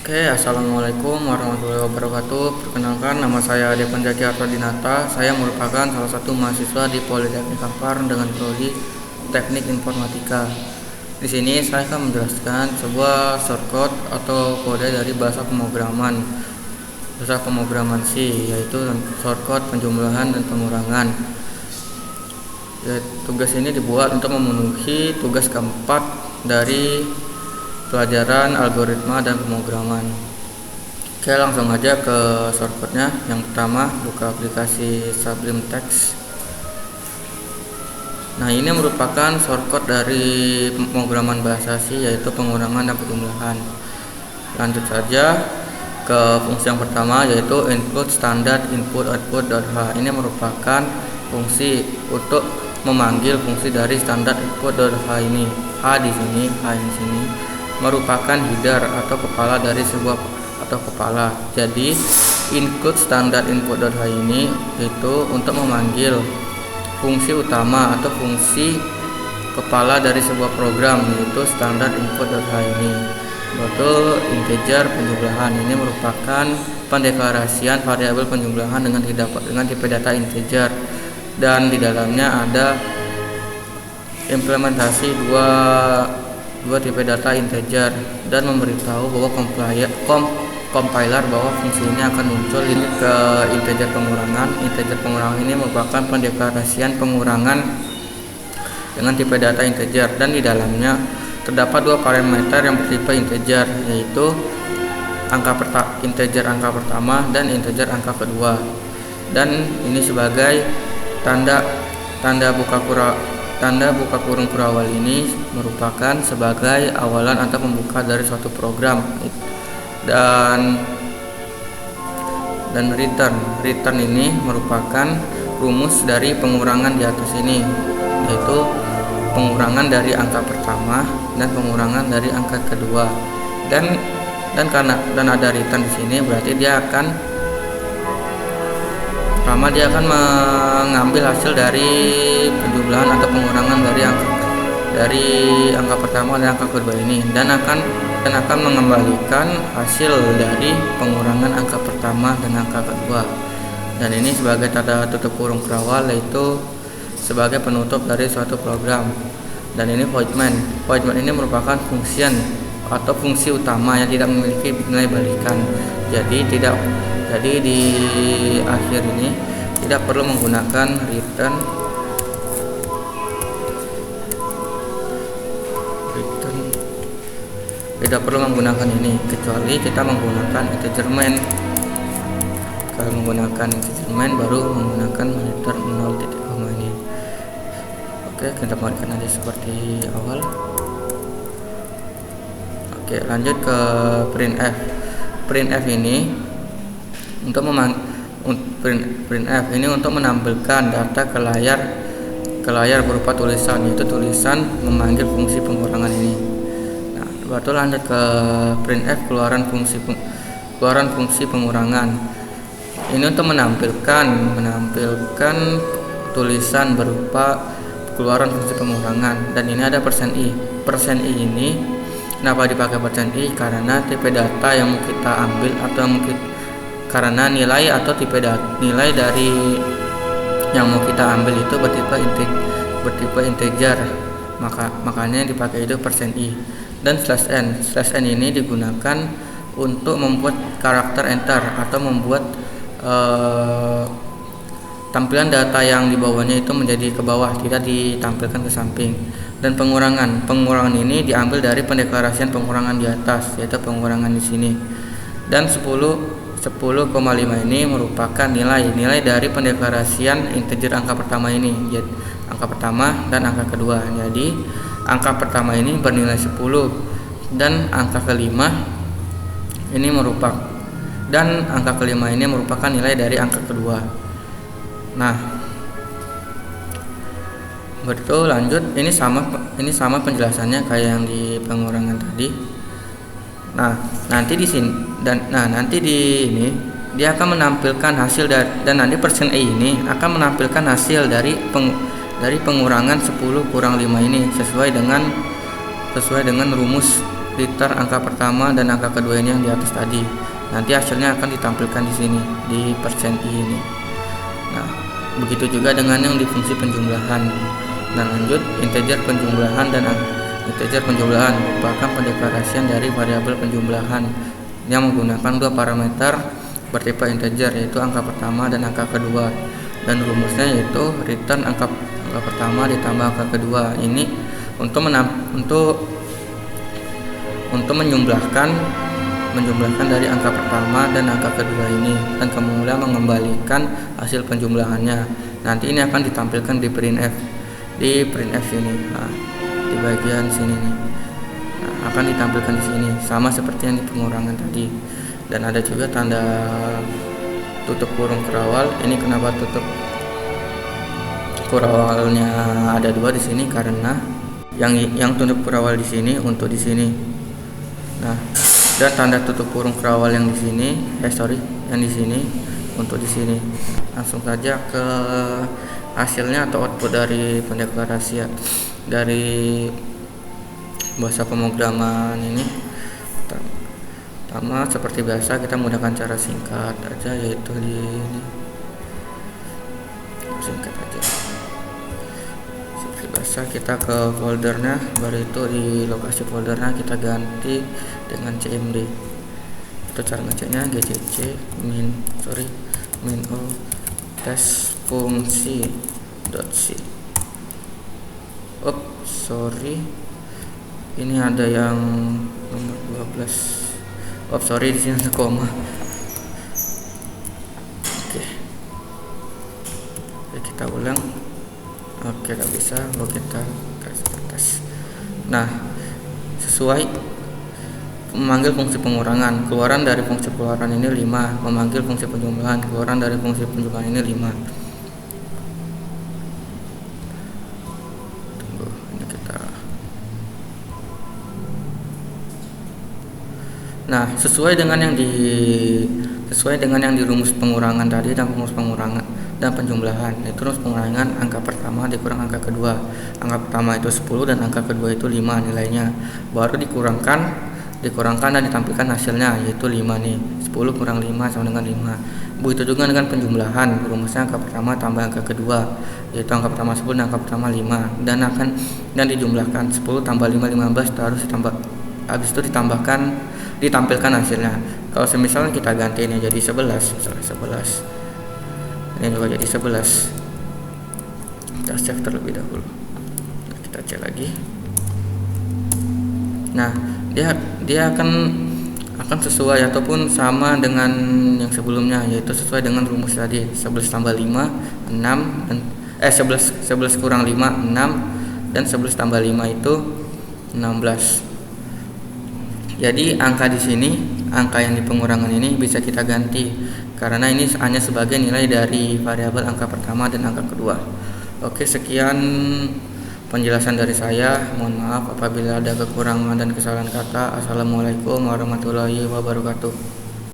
Oke, assalamualaikum warahmatullahi wabarakatuh. Perkenalkan, nama saya Ade Panjaki Artadinata. Saya merupakan salah satu mahasiswa di Politeknik Kampar dengan prodi Teknik Informatika. Di sini saya akan menjelaskan sebuah shortcut atau kode dari bahasa pemrograman C, yaitu shortcut penjumlahan dan pengurangan. Tugas ini dibuat untuk memenuhi tugas keempat dari pelajaran algoritma dan pemrograman. Oke, langsung aja ke shortcutnya. Yang pertama, buka aplikasi Sublime Text. Nah, ini merupakan shortcut dari pemrograman bahasa C, yaitu pengurangan dan penjumlahan. Lanjut saja ke fungsi yang pertama, yaitu include standard input output.h. Ini merupakan fungsi untuk memanggil fungsi dari standar input.h ini. H di sini merupakan header atau kepala dari sebuah kepala. Jadi include standard input.h ini itu untuk memanggil fungsi utama atau fungsi kepala dari sebuah program, yaitu standard input.h ini, yaitu integer penjumlahan. Ini merupakan pendeklarasian variabel penjumlahan dengan tipe data integer, dan di dalamnya ada implementasi dua tipe data integer, dan memberitahu bahwa compiler bahwa fungsi ini akan muncul ke integer pengurangan. Integer pengurangan ini merupakan pendeklarasian pengurangan dengan tipe data integer, dan di dalamnya terdapat dua parameter yang bertipe integer, yaitu integer angka pertama dan integer angka kedua. Dan ini sebagai tanda buka kurung kurawal ini merupakan sebagai awalan atau pembuka dari suatu program. Dan return ini merupakan rumus dari pengurangan di atas ini, yaitu pengurangan dari angka pertama dan pengurangan dari angka kedua. Dan karena ada return di sini, berarti dia akan mengambil hasil dari penjumlahan atau pengurangan dari angka pertama dan angka kedua ini, dan akan mengembalikan hasil dari pengurangan angka pertama dan angka kedua. Dan ini sebagai tanda tutup kurung kurawal, yaitu sebagai penutup dari suatu program. Dan ini voidman ini merupakan fungsi utama yang tidak memiliki nilai balikan. Jadi di akhir ini tidak perlu menggunakan return, tidak perlu menggunakan ini, kecuali kita menggunakan integer main. Kalau menggunakan integer main, baru menggunakan return 0, ini. Oke, kita buatkan aja seperti awal. Oke, lanjut ke printf. Printf ini untuk menampilkan data ke layar berupa tulisan, yaitu tulisan memanggil fungsi pengurangan ini. Nah, baru lanjut ke printf keluaran fungsi pengurangan. Ini untuk menampilkan tulisan berupa keluaran fungsi pengurangan. Dan ini ada %i. %i ini kenapa dipakai %i? Karena tipe data yang mau kita ambil karena nilai atau nilai dari yang mau kita ambil itu bertipe integer, makanya dipakai itu %i. Dan /n ini digunakan untuk membuat karakter enter atau membuat tampilan data yang di bawahnya itu menjadi ke bawah, tidak ditampilkan ke samping. Dan pengurangan ini diambil dari pendeklarasian pengurangan di atas, yaitu pengurangan di sini. Dan 10,5 ini merupakan nilai dari pendeklarasian integer angka pertama ini, yaitu angka pertama dan angka kedua. Jadi angka pertama ini bernilai 10, dan angka kelima ini merupakan nilai dari angka kedua. Nah, betul, lanjut. Ini sama penjelasannya kayak yang di pengurangan tadi. Nah, nanti di sini nanti di ini dia akan menampilkan hasil dan nanti %i ini akan menampilkan hasil dari pengurangan 10 kurang 5 ini sesuai dengan rumus return angka pertama dan angka kedua ini yang di atas tadi. Nanti hasilnya akan ditampilkan di sini di persen i ini. Nah, begitu juga dengan yang di fungsi penjumlahan. Nah, lanjut, integer penjumlahan dan integer penjumlahan merupakan pendeklarasian dari variabel penjumlahan yang menggunakan dua parameter bertipe integer, yaitu angka pertama dan angka kedua. Dan rumusnya yaitu return angka pertama ditambah angka kedua. Ini untuk menjumlahkan dari angka pertama dan angka kedua ini, dan kemudian mengembalikan hasil penjumlahannya. Nanti ini akan ditampilkan di printf ini. Nah, di bagian sini nih, nah, akan ditampilkan di sini sama seperti yang di pengurangan tadi. Dan ada juga tanda tutup kurung kurawal. Ini kenapa tutup kurawalnya ada dua di sini, karena yang tutup kurawal di sini untuk di sini. Nah, dan tanda tutup kurung kurawal yang di sini, yang di sini untuk di sini. Langsung saja ke hasilnya atau output dari pendeklarasian dari bahasa pemrograman ini. Pertama, seperti biasa kita menggunakan cara singkat aja, yaitu di ini. Singkat aja. Seperti biasa kita ke foldernya, baru itu di lokasi foldernya kita ganti dengan cmd. Itu cara ngeceknya gcc min o tes fungsi .c. Ini ada yang nomor 12. Di sini ada koma. Oke, kita ulang. Oke, nggak bisa. Kita kasih atas. Nah, sesuai memanggil fungsi pengurangan, keluaran dari fungsi pengurangan ini 5. Memanggil fungsi penjumlahan, keluaran dari fungsi penjumlahan ini 5. Tunggu, ini kita. Nah, sesuai dengan yang di rumus pengurangan tadi dan rumus pengurangan dan penjumlahan. Itu rumus pengurangan angka pertama dikurang angka kedua. Angka pertama itu 10 dan angka kedua itu 5 nilainya. Baru dikurangkan dan ditampilkan hasilnya, yaitu 5 nih. 10 kurang 5 sama dengan 5. Begitu juga dengan penjumlahan. Rumusnya angka pertama tambah angka kedua, yaitu angka pertama 10 dan angka pertama 5, dan dijumlahkan 10 tambah 5 15, harus ditambah, habis itu ditampilkan hasilnya. Kalau misalnya kita ganti ini jadi 11, misalnya 11, ini juga jadi 11. Kita cek terlebih dahulu. Kita cek lagi. Nah, dia akan sesuai ataupun sama dengan yang sebelumnya, yaitu sesuai dengan rumus tadi. 11 tambah 5 6 dan 11 kurang 5 6, dan 11 tambah 5 itu 16. Jadi angka di sini, angka yang di pengurangan ini bisa kita ganti karena ini hanya sebagai nilai dari variabel angka pertama dan angka kedua. Oke, sekian penjelasan dari saya. Mohon maaf apabila ada kekurangan dan kesalahan kata. Assalamualaikum warahmatullahi wabarakatuh.